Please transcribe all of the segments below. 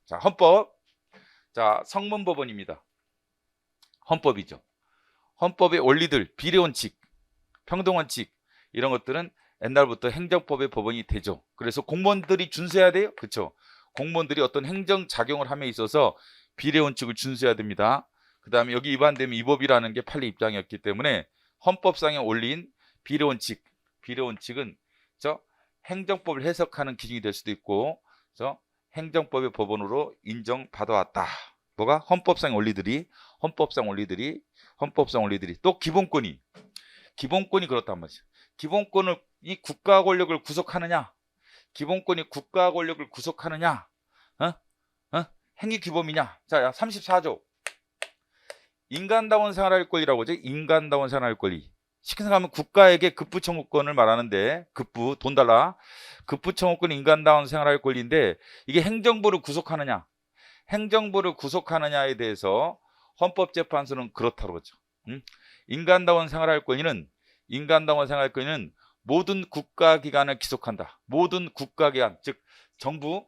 자, 헌법. 자, 성문법원입니다. 헌법이죠. 헌법의 원리들, 비례원칙, 평등원칙 이런 것들은 옛날부터 행정법의 법원이 되죠. 그래서 공무원들이 준수해야 돼요. 그렇죠? 공무원들이 어떤 행정작용을 함에 있어서 비례원칙을 준수해야 됩니다. 그 다음에 여기 위반되면 위법이라는 게 판례 입장이었기 때문에 헌법상에 올린 비례원칙은 행정법을 해석하는 기준이 될 수도 있고 행정법의 법원으로 인정받아왔다. 뭐가? 헌법상 원리들이 또 기본권이 그렇단 말이죠. 기본권을 이 국가 권력을 구속하느냐, 기본권이 국가 권력을 구속하느냐, 행위규범이냐. 자, 34조 인간다운 생활할 권리라고 하죠. 인간다운 생활할 권리. 쉽게 생각하면 국가에게 급부 청구권을 말하는데, 급부 돈 달라, 급부 청구권 인간다운 생활할 권리인데 이게 행정부를 구속하느냐에 대해서 헌법재판소는 그렇다고 그러죠. 인간다운 생활할 권리는 모든 국가기관을 기속한다. 모든 국가기관, 즉 정부,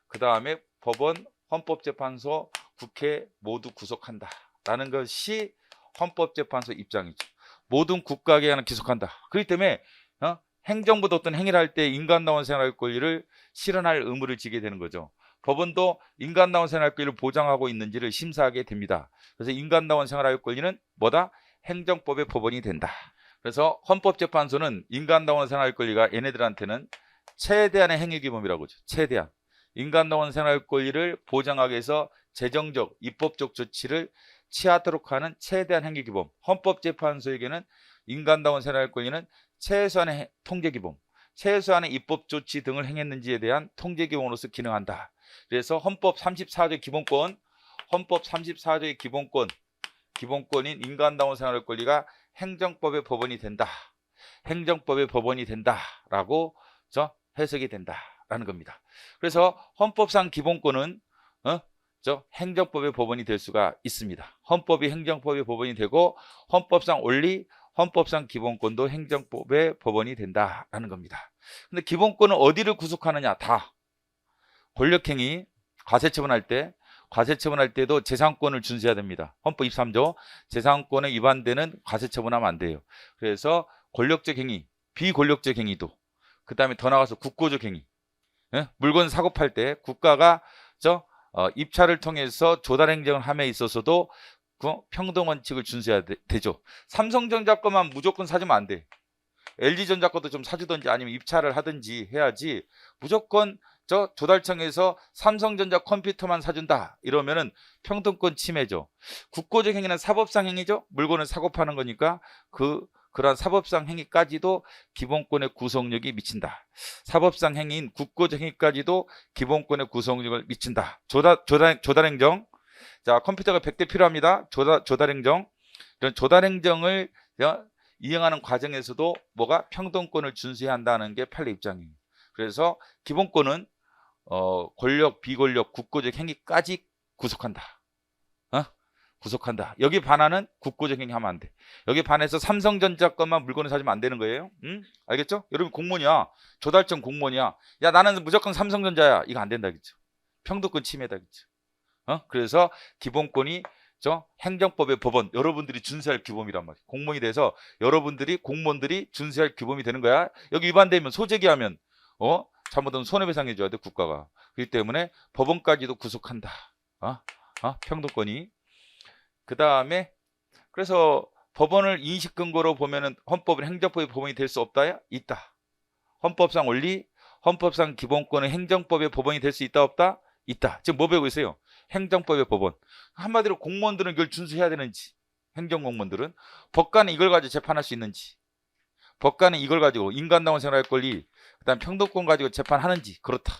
그 다음에 법원, 헌법재판소, 국회 모두 구속한다 라는 것이 헌법재판소 입장이죠. 모든 국가기관을 기속한다. 그렇기 때문에 행정부도 어떤 행위를 할 때 인간다운 생활 권리를 실현할 의무를 지게 되는 거죠. 법원도 인간다운 생활 권리를 보장하고 있는지를 심사하게 됩니다. 그래서 인간다운 생활 권리는 뭐다? 행정법의 법원이 된다. 그래서 헌법재판소는 인간다운 생활 권리가 얘네들한테는 최대한의 행위규범이라고 하죠. 최대한. 인간다운 생활 권리를 보장하기 위해서 재정적, 입법적 조치를 취하도록 하는 최대한 행위규범. 헌법재판소에게는 인간다운 생활 권리는 최소한의 통제규범, 최소한의 입법 조치 등을 행했는지에 대한 통제규범으로서 기능한다. 그래서 헌법 34조 기본권인 인간다운 생활 권리가 행정법의 법원이 된다. 행정법의 법원이 된다라고 해석이 된다라는 겁니다. 그래서 헌법상 기본권은 행정법의 법원이 될 수가 있습니다. 헌법이 행정법의 법원이 되고 헌법상 원리, 헌법상 기본권도 행정법의 법원이 된다라는 겁니다. 근데 기본권은 어디를 구속하느냐? 다 권력행위, 과세처분할 때도 재산권을 준수해야 됩니다. 헌법 23조 재산권에 위반되는 과세처분하면 안 돼요. 그래서 권력적 행위, 비권력적 행위도, 그 다음에 더 나가서 국고적 행위, 물건 사고 팔 때 국가가 입찰을 통해서 조달행정을 함에 있어서도 그 평등원칙을 준수해야 되죠. 삼성전자 거만 무조건 사주면 안 돼. LG전자 것도 좀 사주든지 아니면 입찰을 하든지 해야지, 무조건 조달청에서 삼성전자 컴퓨터만 사준다 이러면은 평등권 침해죠. 국고적 행위는 사법상 행위죠. 물건을 사고 파는 거니까 그러한 사법상 행위까지도 기본권의 구속력이 미친다. 사법상 행위인 국고적 행위까지도 기본권의 구속력을 미친다. 조달행정. 자, 컴퓨터가 100대 필요합니다. 조달행정. 이런 조달행정을 이행하는 과정에서도 뭐가? 평등권을 준수해야 한다는 게 판례 입장이에요. 그래서 기본권은 권력, 비권력, 국고적 행위까지 구속한다. 구속한다. 여기 반하는 국고적 행위 하면 안 돼. 여기 반해서 삼성전자 것만 물건을 사주면 안 되는 거예요. 알겠죠? 여러분 공무원이야. 조달청 공무원이야. 야, 나는 무조건 삼성전자야. 이거 안 된다겠죠. 평등권 침해다겠죠. 그래서 기본권이 행정법의 법원, 여러분들이 준수할 규범이란 말이에요. 공무원이 돼서 공무원들이 준수할 규범이 되는 거야. 여기 위반되면 소재기하면 잘못하면 손해배상해 줘야 돼, 국가가. 그렇기 때문에 법원까지도 구속한다. 평등권이. 그 다음에 그래서 법원을 인식 근거로 보면은 헌법은 행정법의 법원이 될 수 없다야? 있다. 헌법상 원리, 헌법상 기본권은 행정법의 법원이 될 수 있다 없다? 있다. 지금 뭐 배우고 있어요? 행정법의 법원. 한마디로 공무원들은 이걸 준수해야 되는지, 행정공무원들은 법관은 이걸 가지고 재판할 수 있는지, 법관은 이걸 가지고 인간다운 생활할 권리, 그다음 평등권 가지고 재판하는지. 그렇다.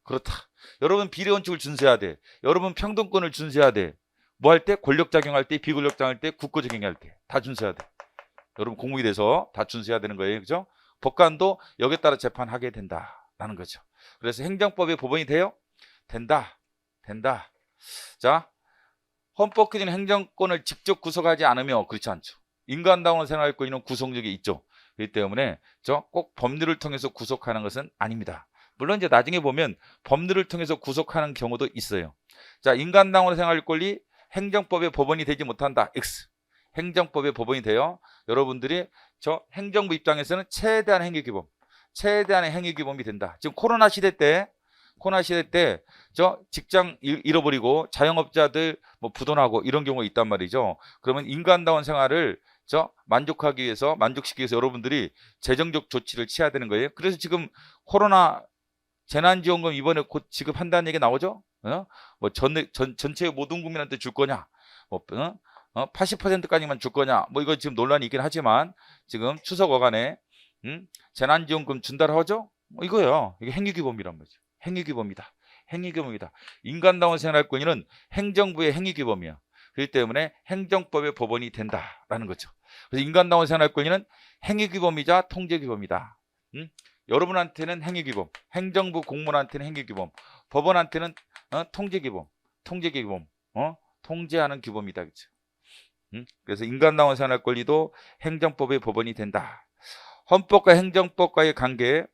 그렇다. 여러분 비례원칙을 준수해야 돼. 여러분 평등권을 준수해야 돼. 뭐 할 때? 권력작용할 때, 비권력작용할 때, 국고적 행위할 때 다 준수해야 돼. 여러분 공무원이 돼서 다 준수해야 되는 거예요. 그죠? 법관도 여기에 따라 재판하게 된다라는 거죠. 그래서 행정법의 법원이 돼요? 된다. 자, 헌법 기준 행정권을 직접 구속하지 않으며 그렇지 않죠. 인간다운 생활 권리는 구속력이 있죠. 그렇기 때문에 꼭 법률을 통해서 구속하는 것은 아닙니다. 물론 이제 나중에 보면 법률을 통해서 구속하는 경우도 있어요. 자, 인간다운 생활 권리 행정법의 법원이 되지 못한다. X. 행정법의 법원이 돼요. 여러분들이 저 행정부 입장에서는 최대한 행위규범, 최대한의 행위규범이 된다. 지금 코로나 시대 때 저 직장 잃어버리고 자영업자들 뭐 부도나고 이런 경우가 있단 말이죠. 그러면 인간다운 생활을 만족시키기 위해서 여러분들이 재정적 조치를 취해야 되는 거예요. 그래서 지금 코로나 재난지원금 이번에 곧 지급한다는 얘기 나오죠? 뭐 전체 모든 국민한테 줄 거냐? 80%까지만 줄 거냐? 뭐 이거 지금 논란이 있긴 하지만 지금 추석 어간에 재난지원금 준다고 하죠? 뭐 이거예요. 이게 행위규범이란 말이죠. 행위규범이다. 행위규범이다. 인간다운 생활 권리는 행정부의 행위규범이야. 그렇기 때문에 행정법의 법원이 된다라는 거죠. 그래서 인간다운 생활 권리는 행위규범이자 통제규범이다. 여러분한테는 행위규범, 행정부 공무원한테는 행위규범, 법원한테는 통제규범, 통제하는 규범이다. 그렇죠? 그래서 인간다운 생활 권리도 행정법의 법원이 된다. 헌법과 행정법과의 관계,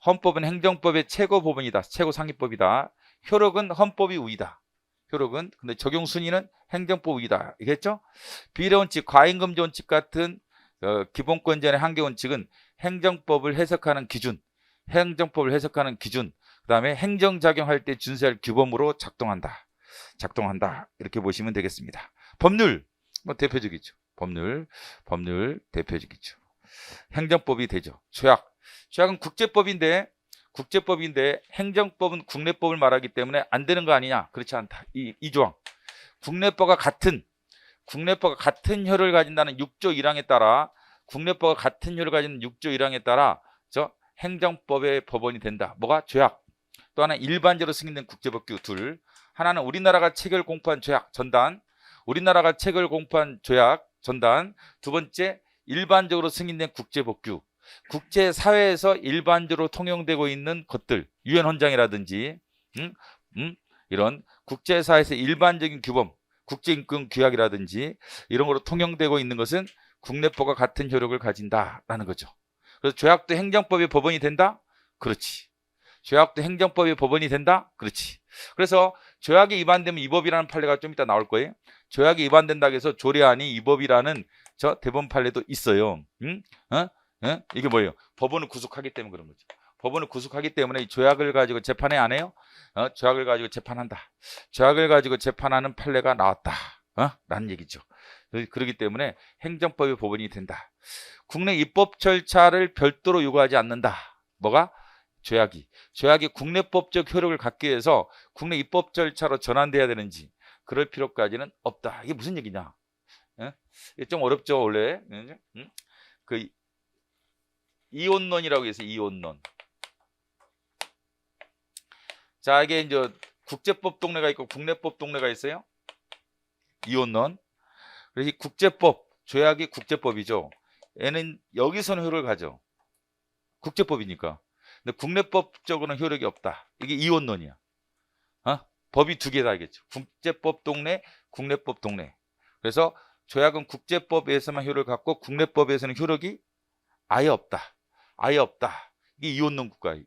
헌법은 행정법의 최고 법원이다. 최고 상위법이다. 효력은 헌법이 우위다. 효력은 근데 적용 순위는 행정법 우위다. 이겠죠? 비례 원칙, 과잉금지 원칙 같은 기본권자의 한계 원칙은 행정법을 해석하는 기준, 그다음에 행정작용할 때 준수할 규범으로 작동한다. 이렇게 보시면 되겠습니다. 법률 뭐 대표적이죠. 법률 대표적이죠. 행정법이 되죠. 조약은 국제법인데 행정법은 국내법을 말하기 때문에 안 되는 거 아니냐? 그렇지 않다. 이 조항. 국내법과 같은 효력을 가진다는 6조 1항에 따라 저 행정법의 법원이 된다. 뭐가? 조약. 또 하나 일반적으로 승인된 국제법규 둘. 하나는 우리나라가 체결 공포한 조약 전단. 두 번째 일반적으로 승인된 국제법규. 국제사회에서 일반적으로 통용되고 있는 것들, 유엔 헌장이라든지 이런 국제사회에서 일반적인 규범, 국제인권 규약이라든지 이런 거로 통용되고 있는 것은 국내법과 같은 효력을 가진다라는 거죠. 그래서 조약도 행정법의 법원이 된다? 그렇지. 조약도 행정법의 법원이 된다? 그렇지. 그래서 조약이 위반되면 위법이라는 판례가 좀 이따 나올 거예요. 조약이 위반된다고 해서 조례안이 위법이라는 저 대법원 판례도 있어요. 이게 뭐예요? 법원을 구속하기 때문에 그런 거죠. 법원을 구속하기 때문에 이 조약을 가지고 재판에 안 해요? 조약을 가지고 재판한다. 조약을 가지고 재판하는 판례가 나왔다. 라는 얘기죠. 그렇기 때문에 행정법의 법원이 된다. 국내 입법 절차를 별도로 요구하지 않는다. 뭐가? 조약이 국내법적 효력을 갖기 위해서 국내 입법 절차로 전환돼야 되는지 그럴 필요까지는 없다. 이게 무슨 얘기냐? 이게 좀 어렵죠, 원래. 그 이혼론이라고 해서 이혼론. 자, 이게 이제 국제법 동네가 있고 국내법 동네가 있어요. 이혼론. 그래서 이 국제법, 조약이 국제법이죠. 얘는 여기서는 효력을 가져. 국제법이니까. 근데 국내법적으로는 효력이 없다. 이게 이혼론이야. 법이 두 개다겠죠. 국제법 동네, 국내법 동네. 그래서 조약은 국제법에서만 효력을 갖고 국내법에서는 효력이 아예 없다. 이게 이혼론 국가예요.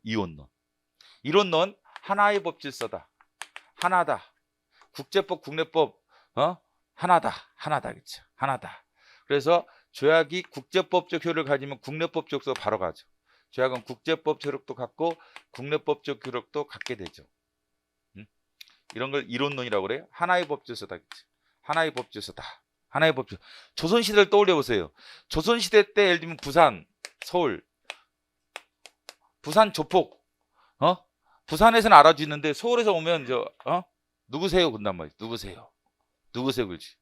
이혼론 하나의 법 질서다. 하나다. 국제법, 국내법 하나다. 그렇죠. 하나다. 그래서 조약이 국제법적 효력을 가지면 국내법적으로 바로 가죠. 조약은 국제법 효력도 갖고 국내법적 효력도 갖게 되죠. 이런 걸 이론론이라고 그래요. 하나의 법 질서다. 그렇죠. 하나의 법 질서다. 조선시대를 떠올려 보세요. 조선시대 때 예를 들면 부산, 서울, 부산 조폭, 부산에서는 알아주는데 서울에서 오면 누구세요? 그런단 말이에요. 누구세요? 그렇지.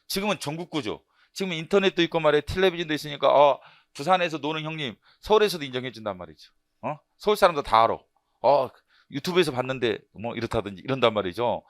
지금은 전국구죠. 지금 인터넷도 있고 말이에요. 텔레비전도 있으니까 부산에서 노는 형님 서울에서도 인정해 준단 말이죠. 서울 사람도 다 알아. 유튜브에서 봤는데 뭐 이렇다든지 이런단 말이죠.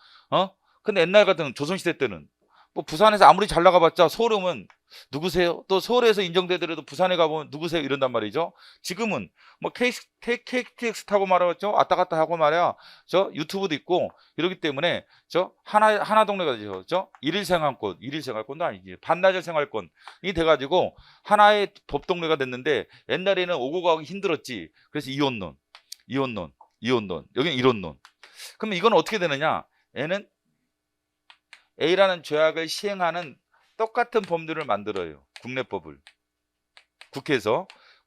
근데 옛날 같은 조선시대 때는 뭐 부산에서 아무리 잘 나가봤자 서울에 오면 누구세요? 또 서울에서 인정되더라도 부산에 가보면 누구세요? 이런단 말이죠. 지금은 뭐 KTX 타고 말이죠. 왔다 갔다 하고 말이야. 저 유튜브도 있고 이러기 때문에 저 하나 동네가 되죠. 저 일일 생활권도 아니지. 반나절 생활권이 돼가지고 하나의 법 동네가 됐는데 옛날에는 오고 가기 힘들었지. 그래서 이혼론, 이혼론, 여기는 이론론. 그러면 이건 어떻게 되느냐? 얘는 A라는 조약을 시행하는 똑같은 법률을 만들어요. 국내법을.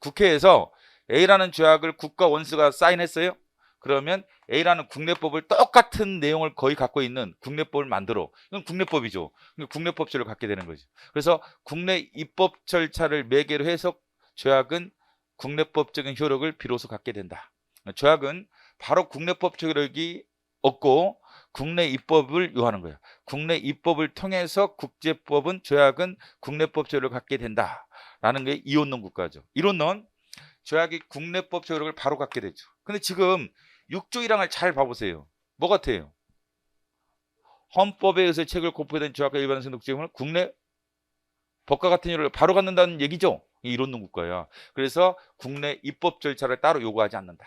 국회에서 A라는 조약을 국가 원수가 사인했어요. 그러면 A라는 국내법을 똑같은 내용을 거의 갖고 있는 국내법을 만들어. 이건 국내법이죠. 국내법제를 갖게 되는 거죠. 그래서 국내 입법 절차를 매개로 해서 조약은 국내법적인 효력을 비로소 갖게 된다. 조약은 바로 국내법적 효력이 없고 국내 입법을 요하는 거예요. 국내 입법을 통해서 국제법은 조약은 국내법 효력을 갖게 된다라는 게 이혼론 국가죠. 이론론 조약이 국내법 효력을 바로 갖게 되죠. 근데 지금 6조 1항을 잘 봐보세요. 뭐 같아요? 헌법에 의해서 책을 고포된 조약과 일반 등록제금을 국내 법과 같은 효력을 바로 갖는다는 얘기죠. 이 이론론 국가야. 그래서 국내 입법 절차를 따로 요구하지 않는다.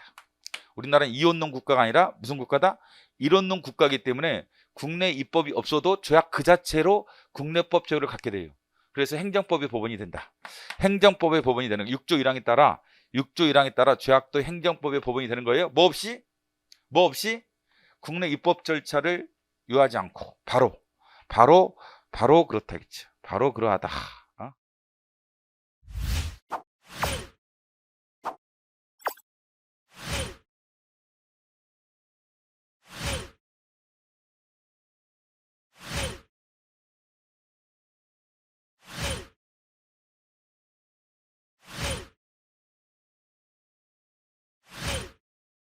우리나라는 이혼론 국가가 아니라 무슨 국가다? 이론론 국가이기 때문에 국내 입법이 없어도 조약 그 자체로 국내법 효력을 갖게 돼요. 그래서 행정법의 법원이 된다. 행정법의 법원이 되는 6조 1항에 따라 조약도 행정법의 법원이 되는 거예요. 뭐 없이 국내 입법 절차를 요하지 않고 바로 그렇다겠죠. 바로 그러하다.